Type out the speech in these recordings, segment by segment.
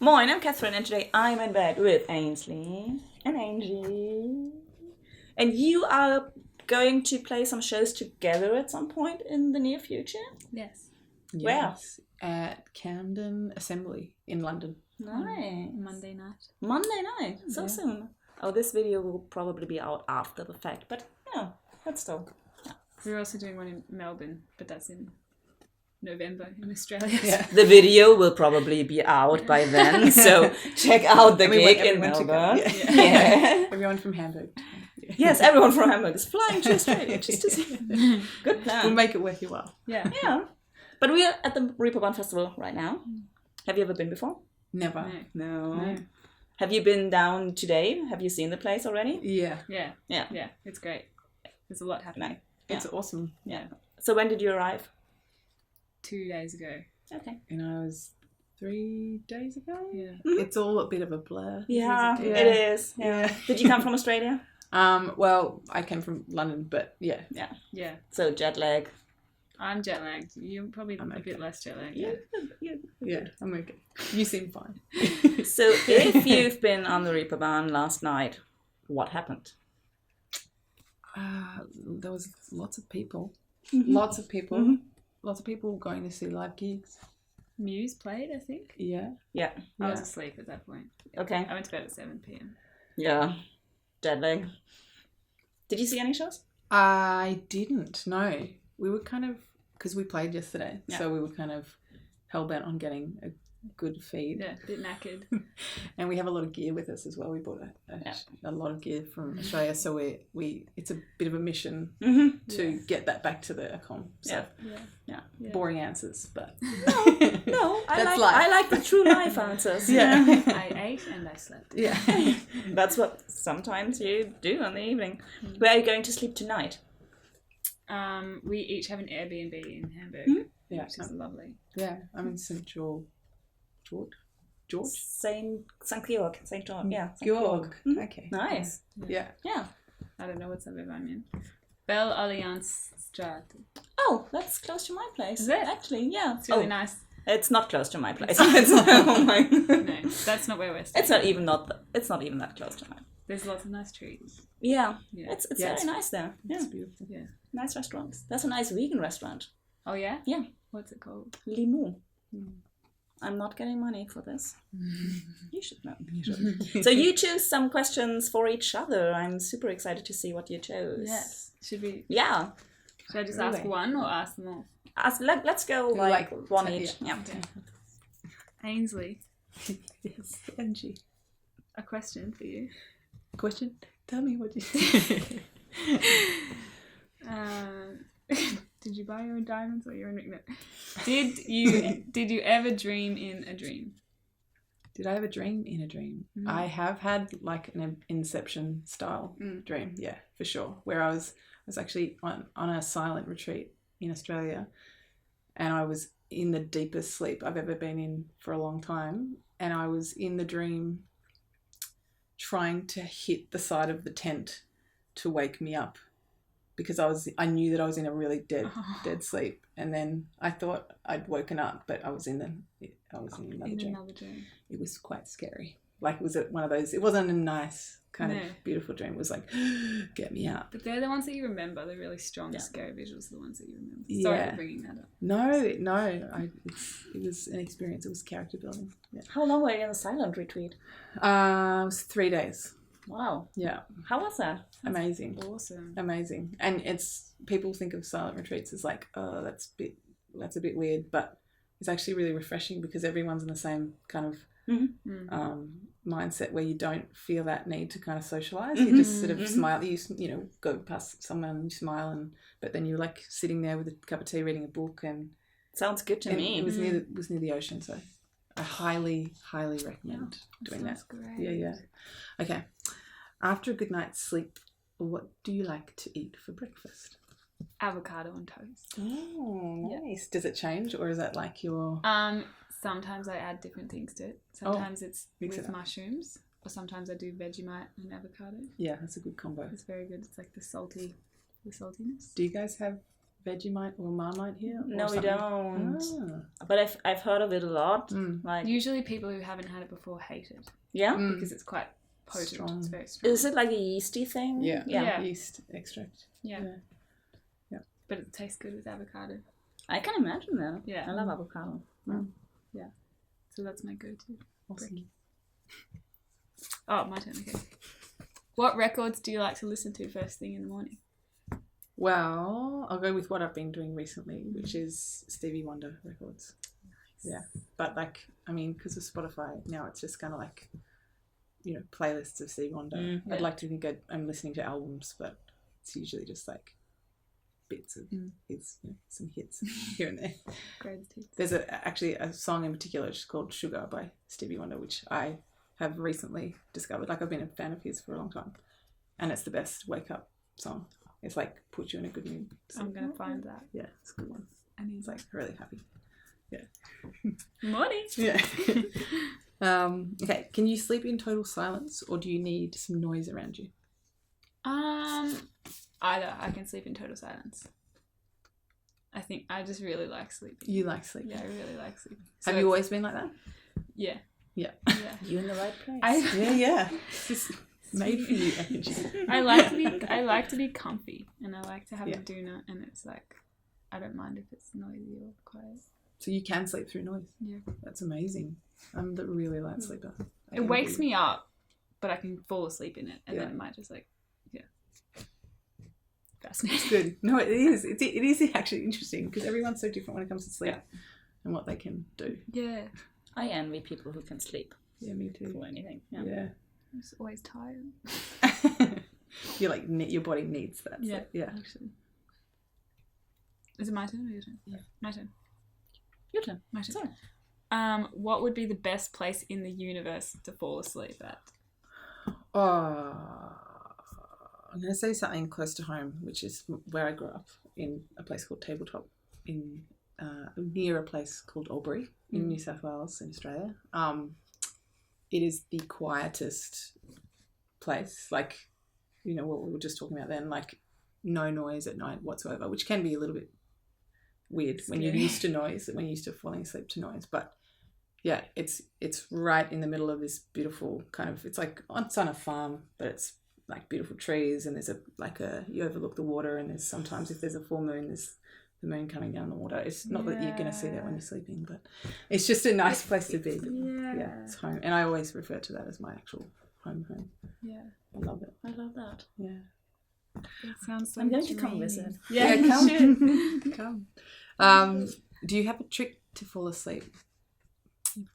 Moin, I'm Catherine, and today I'm in bed with Ainslie and Angie. And you are going to play some shows together at some point in the near future? Yes. Yes, at Camden Assembly in London. Nice. Monday night. Monday night, so Yeah. soon. Oh, this video will probably be out after the fact, but yeah, that's still. We're also doing one in Melbourne, but that's in November in Australia. Yeah. The video will probably be out by then, so check out the And we want gig in everyone to go. Melbourne. Yeah. Yeah. Everyone from Hamburg. Yeah. Yes, everyone from Hamburg is flying to Australia just to see. Good plan. We'll make it worth your while. Yeah. Yeah. But we are at the Reeperbahn Festival right now. Have you ever been before? Never. No. No. Have you been down today? Have you seen the place already? Yeah. Yeah. Yeah. Yeah. It's great. There's a lot happening. It's awesome. Yeah. So when did you arrive? 2 days ago. Okay. And I was 3 days ago. Yeah. It's all a bit of a blur. Yeah, Yeah. it is. Yeah. Yeah. Did you come from Australia? Well, I came from London, but yeah. Yeah. So jet lag. I'm jet lagged. You're probably I'm a okay. bit less jet lagged. Yeah. Yeah, I'm okay. You seem fine. So if you've been on the Reeperbahn last night, what happened? There was lots of people. Mm-hmm. Lots of people. Mhm. Lots of people going to see live gigs. Muse played, I think. Yeah. Yeah. I was asleep at that point. Okay. I went to bed at 7 p.m. Yeah. Jet lag. Did you see any shows? I didn't, no. We were kind of, because we played yesterday, Yeah. so we were kind of hell-bent on getting a good feed. Yeah. A bit knackered. And we have a lot of gear with us as well. We bought a lot of gear from Australia, so we it's a bit of a mission Mm-hmm. to get that back to the accom. So Yeah. Yeah. Yeah. boring answers, but No, That's life. I like the true life answers. Yeah. I ate and I slept. yeah. That's what sometimes you do in the evening. Where are you going to sleep tonight? We each have an Airbnb in Hamburg, Yeah. which is lovely. Yeah. I'm in St. George. Saint Georg. Saint Georg. Yeah. St. Georg. Mhm. Okay. Nice. Yeah. Yeah. I don't know what suburb I'm in. Belle Alliance Straat. Oh, that's close to my place. Is it? Actually, yeah. It's really Oh, nice. it's not close to my place. It's not, oh my. No, that's not where we're staying. It's not even that close to mine. There's lots of nice trees. Yeah. Yeah. It's Yeah, very nice there. Yeah. It's beautiful. Yeah. Nice restaurants. There's a nice vegan restaurant. Oh yeah? Yeah. What's it called? Limou. I'm not getting money for this. You should know. So you choose some questions for each other. I'm super excited to see what you chose. Yes. Should Yeah. I just ask Really? one or ask them all? Let's go like one each. Yeah. Okay. Ainsley, Yes. Angie. a question for you. Question? Tell me what you think. Did you buy your own diamonds or your own ring? No. Did you ever dream in a dream? Did I have a dream in a dream? I have had like an Inception style dream, yeah, for sure. Where I was actually on a silent retreat in Australia, and I was in the deepest sleep I've ever been in for a long time, and I was in the dream trying to hit the side of the tent to wake me up, because I knew that I was in a really dead sleep, and then I thought I'd woken up, but I was in another dream. It was quite scary. Like, it was one of those, it wasn't a nice kind No. of beautiful dream. It was like, get me up. But they're the ones that you remember. The really strong, scary visuals are the ones that you remember. Yeah. Sorry for bringing that up. No, it was an experience. It was character building. Yeah. How long were you in a silent retreat? It was 3 days. Wow. Yeah. How was that? Amazing. Awesome. Amazing. And people think of silent retreats as like, oh, that's a bit weird, but it's actually really refreshing because everyone's in the same kind of mindset where you don't feel that need to kind of socialize. You just sort of smile. You go past someone and you smile, but then you're like sitting there with a cup of tea, reading a book, and Sounds good to me. it was near the ocean, so I highly recommend doing that. Great. Yeah. Okay. After a good night's sleep, what do you like to eat for breakfast? Avocado on toast. Oh, nice. Does it change, or is that like your... Sometimes I add different things to it. Sometimes it's mix with it up. mushrooms, or sometimes I do Vegemite and avocado. Yeah, that's a good combo. It's very good. It's like the saltiness. Do you guys have Vegemite or Marmite here? No, we don't. Ah. But I've heard of it a lot. Like, Usually people who haven't had it before hate it yeah, because it's quite potent. Strong. It's very strong. is it like a yeasty thing? Yeah. Yeah. Yeast extract. Yeah. Yeah. But it tastes good with avocado. I can imagine that. Yeah. I love avocado. Yeah. So that's my go-to. Awesome. Oh, my turn. Okay. What records do you like to listen to first thing in the morning? Well, I'll go with what I've been doing recently, which is Stevie Wonder records. Nice. Yeah. But like, I mean, because of Spotify now, it's just kind of like, you know, playlists of Stevie Wonder. I'd like to think I'm listening to albums, but it's usually just like bits of his, you know, some hits here and there. Greatest hits. There's actually a song in particular, which is called Sugar by Stevie Wonder, which I have recently discovered. Like, I've been a fan of his for a long time, and it's the best wake up song. It's like puts you in a good mood. So, I'm gonna find that. yeah, it's a good one. And It's like really happy. Yeah. morning. Yeah. Okay. Can you sleep in total silence, or do you need some noise around you? Either. I can sleep in total silence. I think I just really like sleeping. You like sleeping. Yeah, I really like sleeping. Have you always been like that? Yeah. Yeah. Yeah. You in the right place. Yeah. It's just made for you, energy. I like to be comfy, and I like to have a doona, and it's like I don't mind if it's noisy or quiet. So you can sleep through noise. Yeah. That's amazing. I'm the really light sleeper. It wakes me up, but I can fall asleep in it, and then it might just like, fascinating. It's good. No, it is. It is actually interesting because everyone's so different when it comes to sleep and what they can do. Yeah. I envy people who can sleep Yeah, me too. for anything. Yeah. Yeah. I'm just always tired. You're like, your body needs that. Yeah. So, yeah. Actually. Is it my turn or your turn? Yeah. My turn. Your turn. My turn. Sorry. What would be the best place in the universe to fall asleep at? Oh, I'm going to say something close to home, which is where I grew up, in a place called Tabletop, in near a place called Albury in New South Wales in Australia. It is the quietest place, like, you know, what we were just talking about then, like no noise at night whatsoever, which can be a little bit weird when you're used to noise, when you're used to falling asleep to noise. But yeah, it's right in the middle of this beautiful kind of, it's on a farm, but it's like beautiful trees, and there's you overlook the water, and there's sometimes, if there's a full moon, there's the moon coming down the water. It's not that you're going to see that when you're sleeping, but it's just a nice place to be. Yeah, it's home, and I always refer to that as my actual home. Yeah, I love it. I love that. Yeah, it sounds so I'm going to come visit. Yeah, come. Come. Do you have a trick to fall asleep?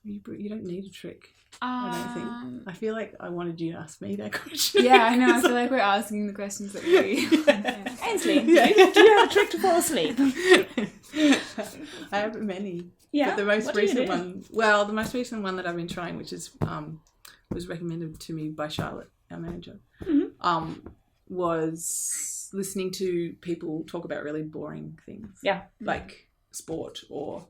You don't need a trick. I don't think. I feel like I wanted you to ask me that question. Yeah, I know. I feel like we're asking the questions that we... Ainsley, do you have a trick to fall asleep? I have many. Yeah. But the most What do you recent do? one, the most recent one that I've been trying, which is was recommended to me by Charlotte, our manager, was listening to people talk about really boring things. Yeah. Like sport, or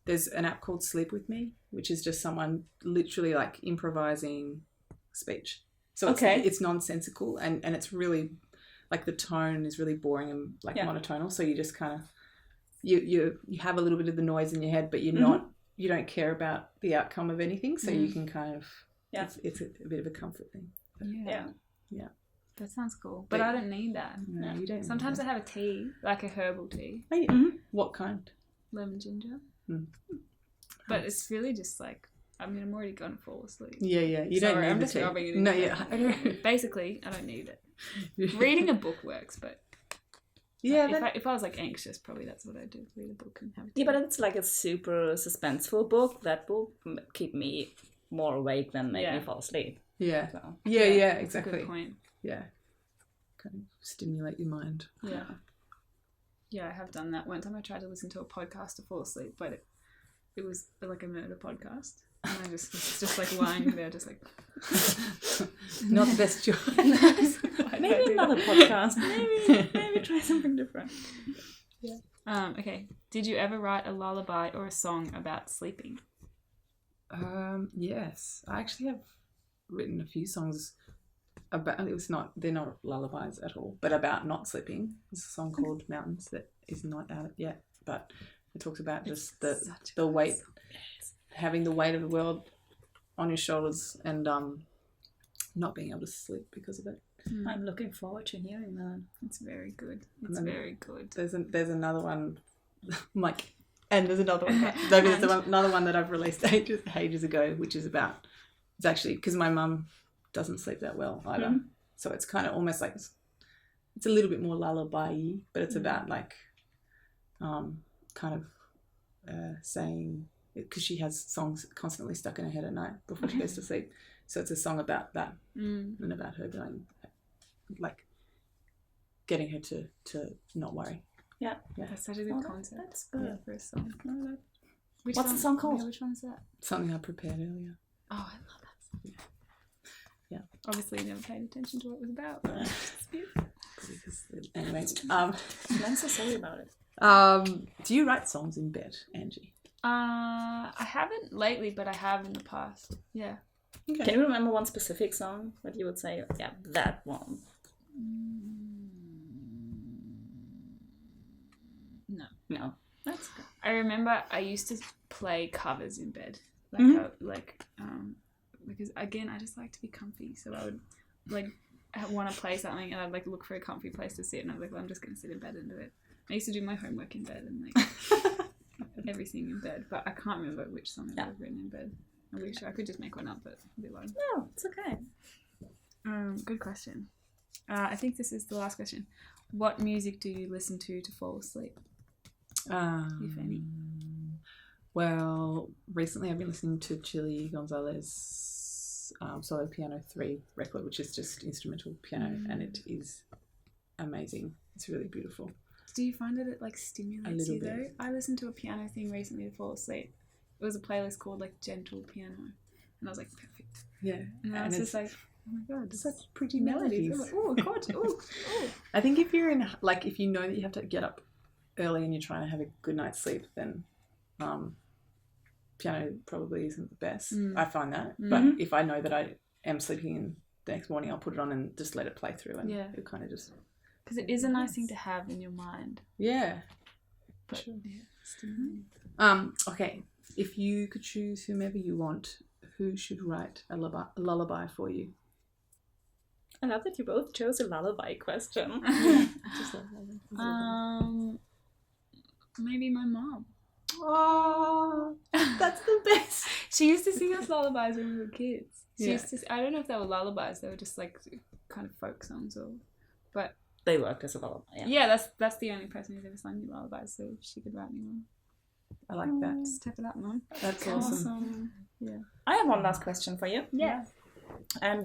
there's an app called Sleep With Me, which is just someone literally like improvising speech. So it's nonsensical, and it's really like the tone is really boring and like monotonal. So you just kind of you have a little bit of the noise in your head, but you don't care about the outcome of anything. So you can kind of it's a bit of a comfort thing. Yeah. That sounds cool. But I don't need that. No, you don't. Sometimes I have a tea, like a herbal tea. Oh, yeah. What kind? Lemon ginger. But it's really just like, I mean, I'm already going to fall asleep. Yeah. You don't need I'm the just tea. rubbing it in. No, yeah. Basically, I don't need it. Reading a book works, but if I was like anxious, probably that's what I'd do. Read a book and have a tea. Yeah, but it's like a super suspenseful book. That will keep me more awake than make me fall asleep. Yeah. So. Yeah, That's exactly. a good point. Yeah. Kind of stimulate your mind. Yeah. Yeah, I have done that. One time I tried to listen to a podcast to fall asleep, but it was like a murder podcast. And I was just like lying there, just like... Not the best choice. Maybe another podcast. Maybe try something different. Yeah. Okay. Did you ever write a lullaby or a song about sleeping? Yes. I actually have written a few songs about, they're not lullabies at all, but about not sleeping. There's a song called Mountains that is not out yet, but it talks about just Such the a weight, song. having the weight of the world on your shoulders, and not being able to sleep because of it. I'm looking forward to hearing that. It's very good. And It's then very good. There's another one, like, and there's another one. There's another one that I've released ages ago, which is about. It's actually because my mum doesn't sleep that well either, so it's kind of almost like it's a little bit more lullaby-y, but it's about like, kind of saying, because she has songs constantly stuck in her head at night before she goes to sleep. So it's a song about that and about her going, like, getting her to not worry. Yeah. That's such a good concept. That's good. For a song. What's the song called? Yeah, which one is that? Something I prepared earlier. Oh, I love that song. Yeah. Obviously, you never paid attention to what it was about. But it's beautiful. Anyway, I'm so sorry about it. do you write songs in bed, Angie? I haven't lately, but I have in the past. Yeah. Okay. Can you remember one specific song that you would say, yeah, that one? No. That's good. I remember I used to play covers in bed, because again I just like to be comfy, so I would like want to play something and I'd like look for a comfy place to sit, and I'd like, well, I'm just gonna sit in bed and do it. I used to do my homework in bed and like everything in bed, but I can't remember which song I would have written in bed. I wish I could just make one up, but it'd be long. No, it's okay. Good question. I think this is the last question. What music do you listen to fall asleep? If any. Well, recently I've been listening to Chili Gonzalez Solo Piano 3 record, which is just instrumental piano, and it is amazing. It's really beautiful. Do you find that it like stimulates you though? bit. I listened to a piano thing recently to fall asleep. It was a playlist called like Gentle Piano, and I was like, perfect. Yeah, And I was just like, oh my god, such pretty melodies. melodies. Oh god, oh. I think if you're in, like, if you know that you have to get up early and you're trying to have a good night's sleep, then piano probably isn't the best. I find that. But if I know that I am sleeping and the next morning, I'll put it on and just let it play through, and it kind of just... Because it is a nice thing to have in your mind. Yeah. But, Sure. yeah, stimulating. Okay. If you could choose whomever you want, who should write a lullaby for you? I love that you both chose a lullaby question. I just love that. Maybe my mom. Oh, that's the best. She used to sing us lullabies when we were kids. She Yeah. used to. I don't know if they were lullabies. They were just like kind of folk songs, but They worked as a lullaby. yeah, that's the only person who's ever sung me lullabies, so she could write me one. I like that. Step it up, Mum. That's awesome. Yeah. I have one last question for you. Yeah.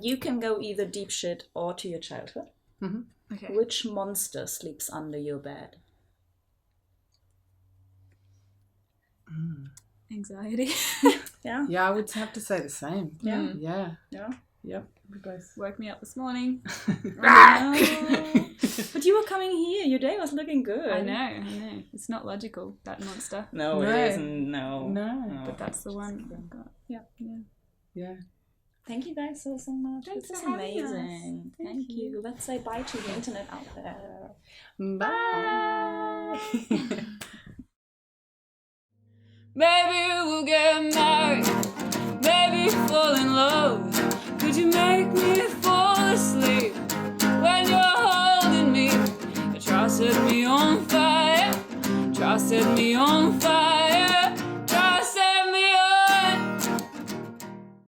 You can go either deep shit or to your childhood. Okay. Which monster sleeps under your bed? Anxiety. Yeah. Yeah, I would have to say the same. Yeah. Yeah. Yeah. Yep. We both. Woke me up this morning. No. But you were coming here. Your day was looking good. I know. It's not logical, that monster. No, it No. isn't. No. No. But that's the one I've got. Yeah. Yeah. Thank you guys so much. Thanks This is for having us. amazing. Thank you. Let's say bye to the internet out there. Bye. Maybe we'll get married. Maybe fall in love. Could you make me fall asleep when you're holding me? Try set me on fire. Try set me on fire.